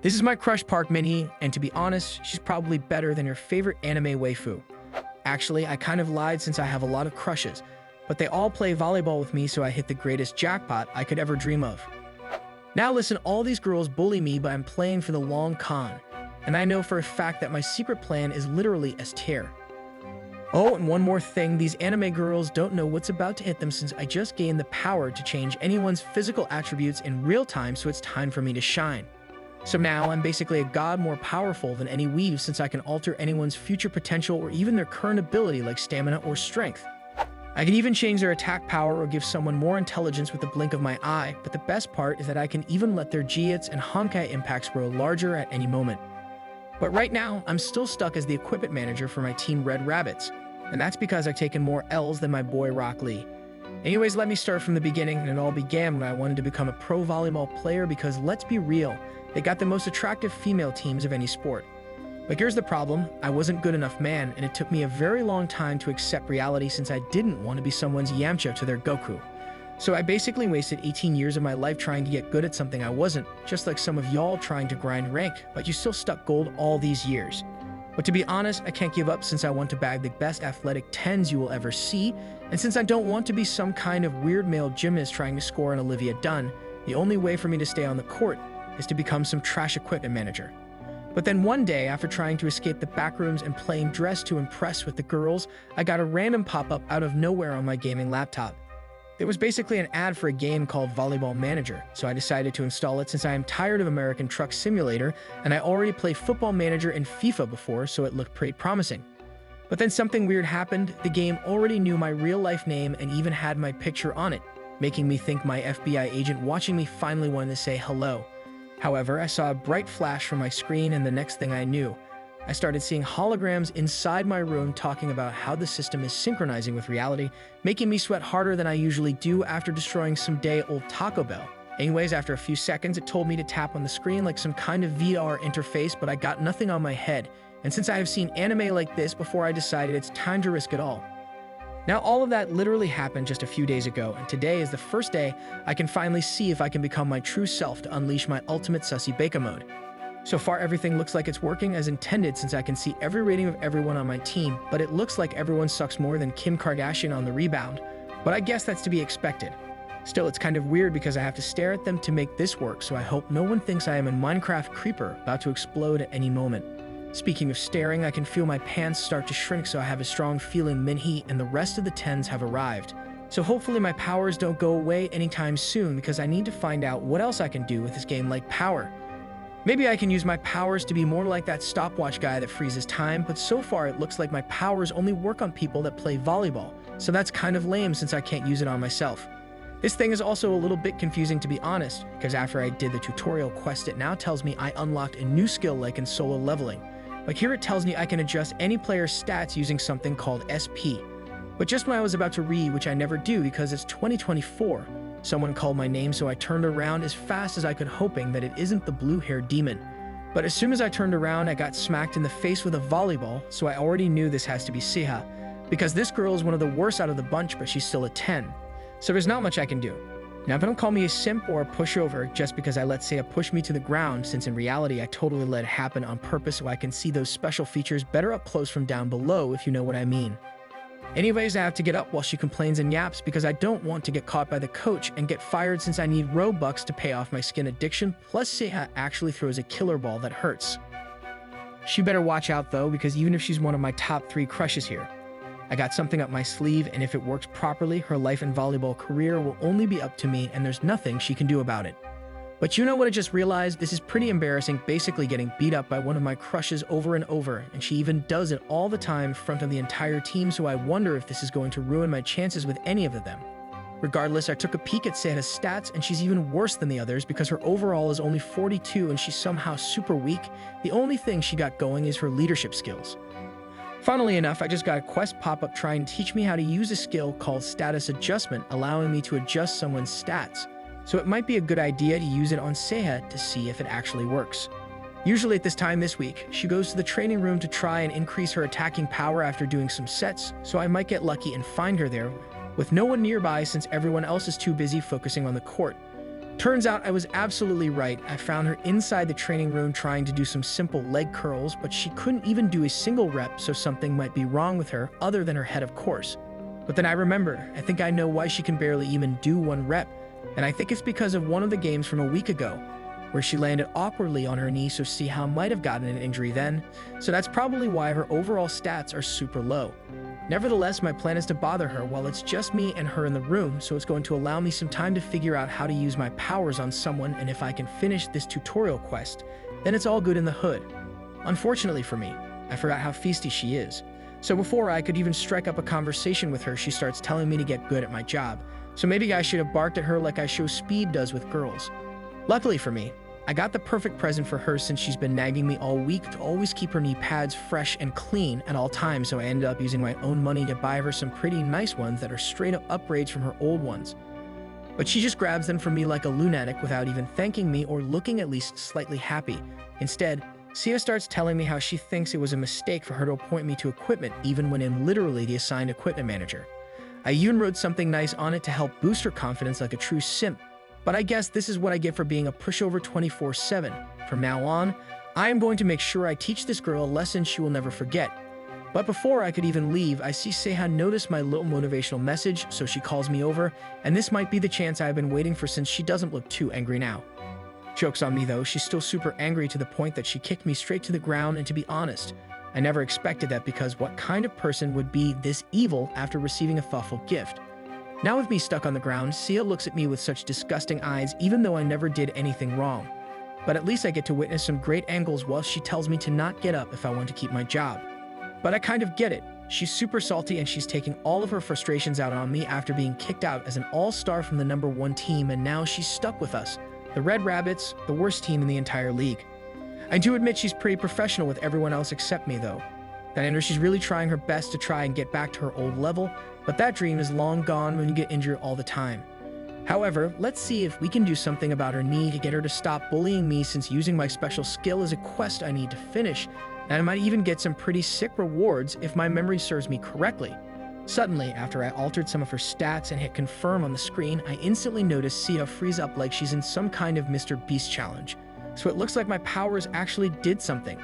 This is my crush Park Min-hee, and to be honest, she's probably better than your favorite anime waifu. Actually, I kind of lied since I have a lot of crushes, but they all play volleyball with me, so I hit the greatest jackpot I could ever dream of. Now listen, all these girls bully me, but I'm playing for the long con, and I know for a fact that my secret plan is literally S tier. Oh, and one more thing, these anime girls don't know what's about to hit them since I just gained the power to change anyone's physical attributes in real time, so it's time for me to shine. So now I'm basically a god more powerful than any weave since I can alter anyone's future potential or even their current ability like stamina or strength. I can even change their attack power or give someone more intelligence with the blink of my eye, but the best part is that I can even let their Jiits and Honkai impacts grow larger at any moment. But right now, I'm still stuck as the equipment manager for my team Red Rabbits, and that's because I've taken more L's than my boy Rock Lee. Anyways, let me start from the beginning, and it all began when I wanted to become a pro volleyball player because, let's be real, they got the most attractive female teams of any sport. But here's the problem, I wasn't good enough man, and it took me a very long time to accept reality since I didn't want to be someone's Yamcha to their Goku. So I basically wasted 18 years of my life trying to get good at something I wasn't, just like some of y'all trying to grind rank, but you still stuck gold all these years. But to be honest, I can't give up since I want to bag the best athletic 10s you will ever see, and since I don't want to be some kind of weird male gymnast trying to score an Olivia Dunn, the only way for me to stay on the court is to become some trash equipment manager. But then one day, after trying to escape the backrooms and playing dress to impress with the girls, I got a random pop-up out of nowhere on my gaming laptop. It was basically an ad for a game called Volleyball Manager, so I decided to install it since I am tired of American Truck Simulator, and I already played Football Manager and FIFA before, so it looked pretty promising. But then something weird happened. The game already knew my real-life name and even had my picture on it, making me think my FBI agent watching me finally wanted to say hello. However, I saw a bright flash from my screen, and the next thing I knew, I started seeing holograms inside my room talking about how the system is synchronizing with reality, making me sweat harder than I usually do after destroying some day-old Taco Bell. Anyways, after a few seconds, it told me to tap on the screen like some kind of VR interface, but I got nothing on my head. And since I have seen anime like this before, I decided it's time to risk it all. Now, all of that literally happened just a few days ago, and today is the first day I can finally see if I can become my true self to unleash my ultimate sussy beka mode. So far, everything looks like it's working as intended since I can see every rating of everyone on my team, but it looks like everyone sucks more than Kim Kardashian on the rebound. But I guess that's to be expected. Still, it's kind of weird because I have to stare at them to make this work, so I hope no one thinks I am a Minecraft creeper about to explode at any moment. Speaking of staring, I can feel my pants start to shrink, so I have a strong feeling Min-hee and the rest of the 10s have arrived. So hopefully my powers don't go away anytime soon because I need to find out what else I can do with this game like power. Maybe I can use my powers to be more like that stopwatch guy that freezes time, but so far it looks like my powers only work on people that play volleyball, so that's kind of lame since I can't use it on myself. This thing is also a little bit confusing to be honest, because after I did the tutorial quest it now tells me I unlocked a new skill like in solo leveling. Like here it tells me I can adjust any player's stats using something called SP. But just when I was about to read, which I never do because it's 2024, someone called my name, so I turned around as fast as I could, hoping that it isn't the blue-haired demon. But as soon as I turned around, I got smacked in the face with a volleyball, so I already knew this has to be Siha, because this girl is one of the worst out of the bunch, but she's still a 10. So there's not much I can do. Now, don't call me a simp or a pushover just because I let Siha push me to the ground, since in reality I totally let it happen on purpose so I can see those special features better up close from down below, if you know what I mean. Anyways, I have to get up while she complains and yaps because I don't want to get caught by the coach and get fired since I need Robux to pay off my skin addiction, plus Siha actually throws a killer ball that hurts. She better watch out though, because even if she's one of my top 3 crushes here, I got something up my sleeve, and if it works properly, her life and volleyball career will only be up to me and there's nothing she can do about it. But you know what I just realized? This is pretty embarrassing, basically getting beat up by one of my crushes over and over, and she even does it all the time in front of the entire team, so I wonder if this is going to ruin my chances with any of them. Regardless, I took a peek at Seha's stats, and she's even worse than the others because her overall is only 42 and she's somehow super weak. The only thing she got going is her leadership skills. Funnily enough, I just got a quest pop-up trying to teach me how to use a skill called status adjustment, allowing me to adjust someone's stats. So it might be a good idea to use it on Seha to see if it actually works. Usually at this time this week, she goes to the training room to try and increase her attacking power after doing some sets, so I might get lucky and find her there, with no one nearby since everyone else is too busy focusing on the court. Turns out I was absolutely right. I found her inside the training room trying to do some simple leg curls, but she couldn't even do a single rep, so something might be wrong with her other than her head, of course. But then I remember, I think I know why she can barely even do one rep, and I think it's because of one of the games from a week ago, where she landed awkwardly on her knee, so see how I might have gotten an injury then. So that's probably why her overall stats are super low. Nevertheless, my plan is to bother her while it's just me and her in the room, so it's going to allow me some time to figure out how to use my powers on someone, and if I can finish this tutorial quest, then it's all good in the hood. Unfortunately for me, I forgot how feisty she is. So before I could even strike up a conversation with her, she starts telling me to get good at my job. So maybe I should have barked at her like I show Speed does with girls. Luckily for me, I got the perfect present for her since she's been nagging me all week to always keep her knee pads fresh and clean at all times, so I ended up using my own money to buy her some pretty nice ones that are straight up upgrades from her old ones. But she just grabs them from me like a lunatic without even thanking me or looking at least slightly happy. Instead, Sia starts telling me how she thinks it was a mistake for her to appoint me to equipment even when I'm literally the assigned equipment manager. I even wrote something nice on it to help boost her confidence like a true simp. But I guess this is what I get for being a pushover 24/7. From now on, I am going to make sure I teach this girl a lesson she will never forget. But before I could even leave, I see Seha notice my little motivational message, so she calls me over, and this might be the chance I've been waiting for since she doesn't look too angry now. Joke's on me though, she's still super angry to the point that she kicked me straight to the ground, and to be honest, I never expected that because what kind of person would be this evil after receiving a thoughtful gift? Now with me stuck on the ground, Sia looks at me with such disgusting eyes even though I never did anything wrong. But at least I get to witness some great angles while she tells me to not get up if I want to keep my job. But I kind of get it. She's super salty and she's taking all of her frustrations out on me after being kicked out as an all-star from the #1 team, and now she's stuck with us, the Red Rabbits, the worst team in the entire league. I do admit she's pretty professional with everyone else except me though. I know she's really trying her best to try and get back to her old level, but that dream is long gone when you get injured all the time. However, let's see if we can do something about her knee to get her to stop bullying me, since using my special skill is a quest I need to finish, and I might even get some pretty sick rewards if my memory serves me correctly. Suddenly, after I altered some of her stats and hit confirm on the screen, I instantly noticed Sia freeze up like she's in some kind of Mr. Beast challenge. So it looks like my powers actually did something.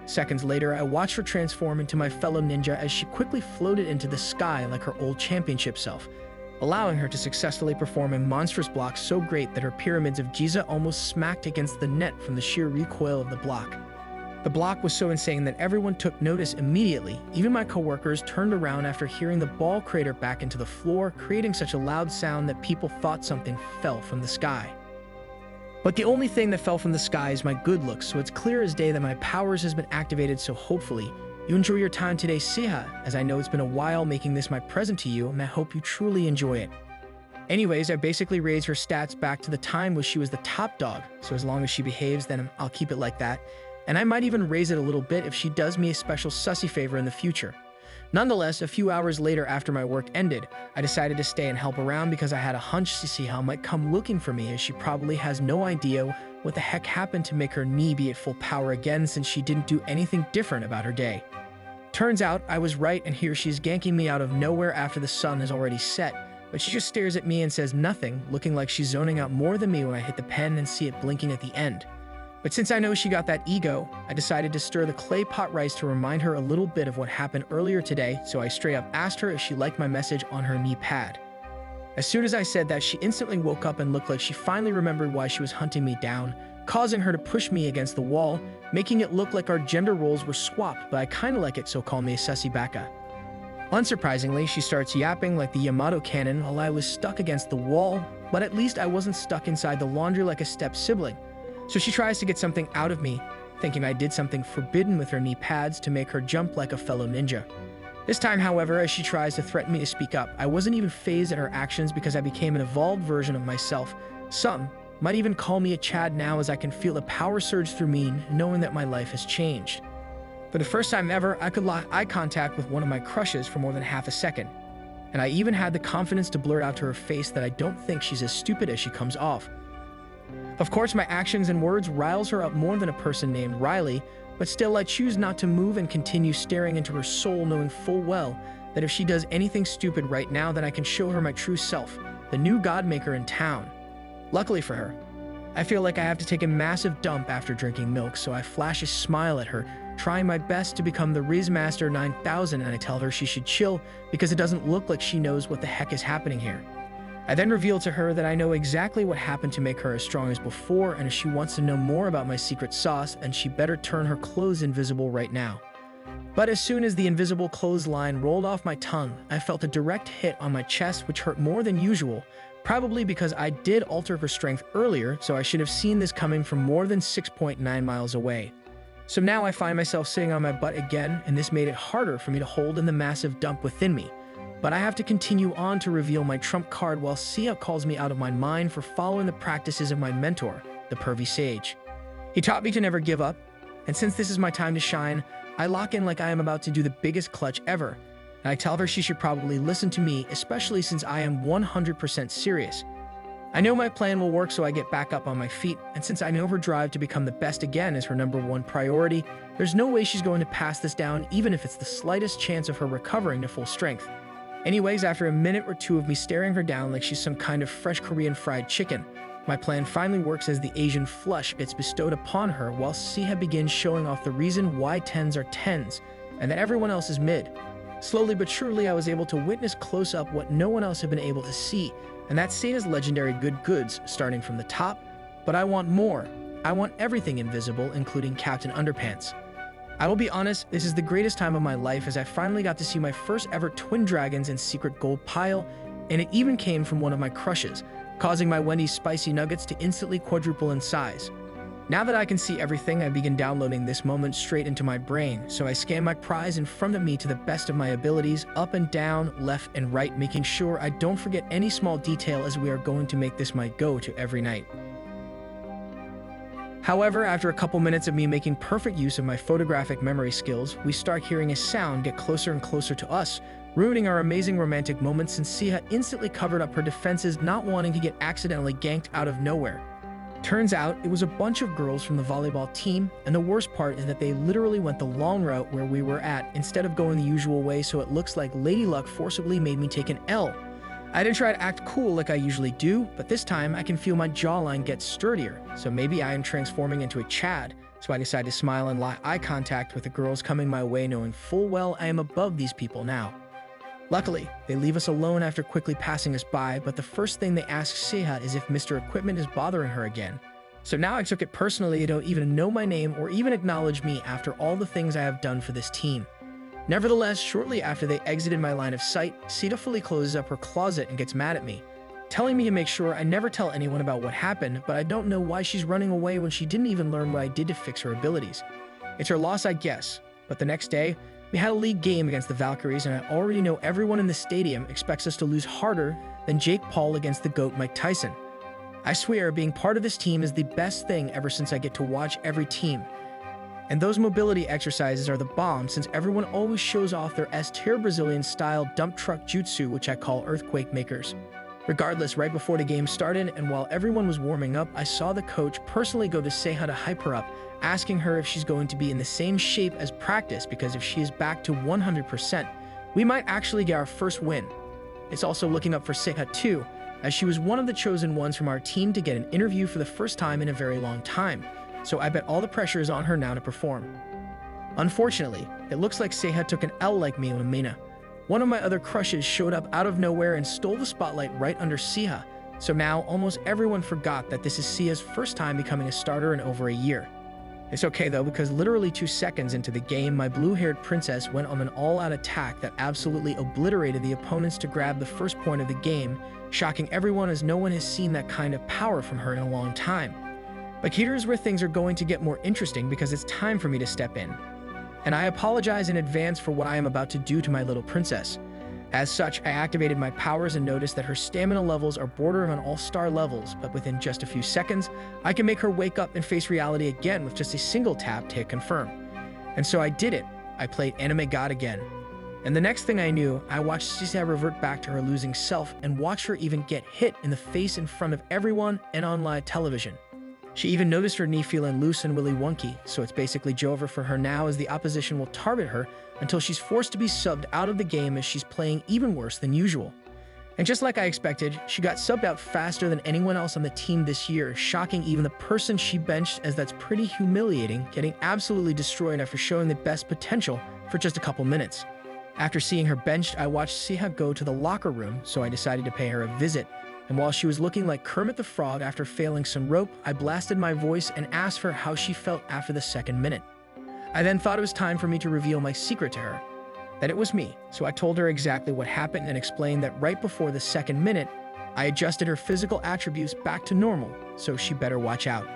Seconds later, I watched her transform into my fellow ninja as she quickly floated into the sky like her old championship self, allowing her to successfully perform a monstrous block so great that her pyramids of Giza almost smacked against the net from the sheer recoil of the block. The block was so insane that everyone took notice immediately. Even my coworkers turned around after hearing the ball crater back into the floor, creating such a loud sound that people thought something fell from the sky. But the only thing that fell from the sky is my good looks, so it's clear as day that my powers has been activated, so hopefully you enjoy your time today, Siha, as I know it's been a while making this my present to you, and I hope you truly enjoy it. Anyways, I basically raised her stats back to the time when she was the top dog, so as long as she behaves, then I'll keep it like that, and I might even raise it a little bit if she does me a special sussy favor in the future. Nonetheless, a few hours later after my work ended, I decided to stay and help around because I had a hunch Siha might come looking for me, as she probably has no idea what the heck happened to make her knee be at full power again, since she didn't do anything different about her day. Turns out I was right, and here she's ganking me out of nowhere after the sun has already set, but she just stares at me and says nothing, looking like she's zoning out more than me when I hit the pen and see it blinking at the end. But since I know she got that ego, I decided to stir the clay pot rice to remind her a little bit of what happened earlier today, so I straight up asked her if she liked my message on her knee pad. As soon as I said that, she instantly woke up and looked like she finally remembered why she was hunting me down, causing her to push me against the wall, making it look like our gender roles were swapped, but I kinda like it, so call me Sussy Baka. Unsurprisingly, she starts yapping like the Yamato cannon while I was stuck against the wall, but at least I wasn't stuck inside the laundry like a step sibling. So she tries to get something out of me, thinking I did something forbidden with her knee pads to make her jump like a fellow ninja. This time, however, as she tries to threaten me to speak up, I wasn't even fazed at her actions because I became an evolved version of myself. Some might even call me a Chad now, as I can feel a power surge through me, knowing that my life has changed. For the first time ever, I could lock eye contact with one of my crushes for more than half a second. And I even had the confidence to blurt out to her face that I don't think she's as stupid as she comes off. Of course, my actions and words riles her up more than a person named Riley, but still I choose not to move and continue staring into her soul, knowing full well that if she does anything stupid right now, then I can show her my true self, the new godmaker in town. Luckily for her, I feel like I have to take a massive dump after drinking milk, so I flash a smile at her, trying my best to become the Rizmaster 9000, and I tell her she should chill because it doesn't look like she knows what the heck is happening here. I then reveal to her that I know exactly what happened to make her as strong as before, and if she wants to know more about my secret sauce, then she better turn her clothes invisible right now. But as soon as the invisible clothesline rolled off my tongue, I felt a direct hit on my chest which hurt more than usual, probably because I did alter her strength earlier, so I should have seen this coming from more than 6.9 miles away. So now I find myself sitting on my butt again, and this made it harder for me to hold in the massive dump within me. But I have to continue on to reveal my trump card while Sia calls me out of my mind for following the practices of my mentor, the pervy sage. He taught me to never give up, and since this is my time to shine, I lock in like I am about to do the biggest clutch ever. And I tell her she should probably listen to me, especially since I am 100% serious. I know my plan will work, so I get back up on my feet, and since I know her drive to become the best again is her #1 priority, there's no way she's going to pass this down even if it's the slightest chance of her recovering to full strength. Anyways, after a minute or two of me staring her down like she's some kind of fresh Korean fried chicken, my plan finally works as the Asian flush gets bestowed upon her while Sia begins showing off the reason why 10s are 10s and that everyone else is mid. Slowly but surely, I was able to witness close up what no one else had been able to see, and that's Seiha's legendary good goods starting from the top. But I want more. I want everything invisible, including Captain Underpants. I will be honest, this is the greatest time of my life as I finally got to see my first ever twin dragons in secret gold pile, and it even came from one of my crushes, causing my Wendy's spicy nuggets to instantly quadruple in size. Now that I can see everything, I begin downloading this moment straight into my brain, so I scan my prize in front of me to the best of my abilities, up and down, left and right, making sure I don't forget any small detail as we are going to make this my go-to every night. However, after a couple minutes of me making perfect use of my photographic memory skills, we start hearing a sound get closer and closer to us, ruining our amazing romantic moments since Sia instantly covered up her defenses, not wanting to get accidentally ganked out of nowhere. Turns out, it was a bunch of girls from the volleyball team, and the worst part is that they literally went the long route where we were at instead of going the usual way, so it looks like Lady Luck forcibly made me take an L. I didn't try to act cool like I usually do, but this time I can feel my jawline get sturdier, so maybe I am transforming into a Chad, so I decide to smile and eye contact with the girls coming my way, knowing full well I am above these people now. Luckily, they leave us alone after quickly passing us by, but the first thing they ask Sia is if Mr. Equipment is bothering her again. So now I took it personally they don't even know my name or even acknowledge me after all the things I have done for this team. Nevertheless, shortly after they exited my line of sight, Sita fully closes up her closet and gets mad at me, telling me to make sure I never tell anyone about what happened, but I don't know why she's running away when she didn't even learn what I did to fix her abilities. It's her loss, I guess, but the next day, we had a league game against the Valkyries, and I already know everyone in the stadium expects us to lose harder than Jake Paul against the GOAT Mike Tyson. I swear, being part of this team is the best thing ever since I get to watch every team. And those mobility exercises are the bomb since everyone always shows off their S-tier Brazilian-style dump truck jutsu, which I call earthquake makers. Regardless, right before the game started, and while everyone was warming up, I saw the coach personally go to Sia to hype her up, asking her if she's going to be in the same shape as practice, because if she is back to 100%, we might actually get our first win. It's also looking up for Sia too, as she was one of the chosen ones from our team to get an interview for the first time in a very long time, so I bet all the pressure is on her now to perform. Unfortunately, it looks like Sia took an L like me on Mina. One of my other crushes showed up out of nowhere and stole the spotlight right under Sia, so now almost everyone forgot that this is Sia's first time becoming a starter in over a year. It's okay though, because literally 2 seconds into the game, my blue-haired princess went on an all-out attack that absolutely obliterated the opponents to grab the first point of the game, shocking everyone as no one has seen that kind of power from her in a long time. But here's where things are going to get more interesting, because it's time for me to step in. And I apologize in advance for what I am about to do to my little princess. As such, I activated my powers and noticed that her stamina levels are bordering on all-star levels, but within just a few seconds, I can make her wake up and face reality again with just a single tap to hit confirm. And so I did it. I played Anime God again. And the next thing I knew, I watched Sia revert back to her losing self and watched her even get hit in the face in front of everyone and on live television. She even noticed her knee feeling loose and willy wonky, so it's basically over for her now, as the opposition will target her until she's forced to be subbed out of the game, as she's playing even worse than usual. And just like I expected, she got subbed out faster than anyone else on the team this year, shocking even the person she benched, as that's pretty humiliating, getting absolutely destroyed after showing the best potential for just a couple minutes. After seeing her benched, I watched Siha go to the locker room, so I decided to pay her a visit. And while she was looking like Kermit the Frog after failing some rope, I blasted my voice and asked her how she felt after the second minute. I then thought it was time for me to reveal my secret to her, that it was me, so I told her exactly what happened and explained that right before the second minute, I adjusted her physical attributes back to normal, so she better watch out.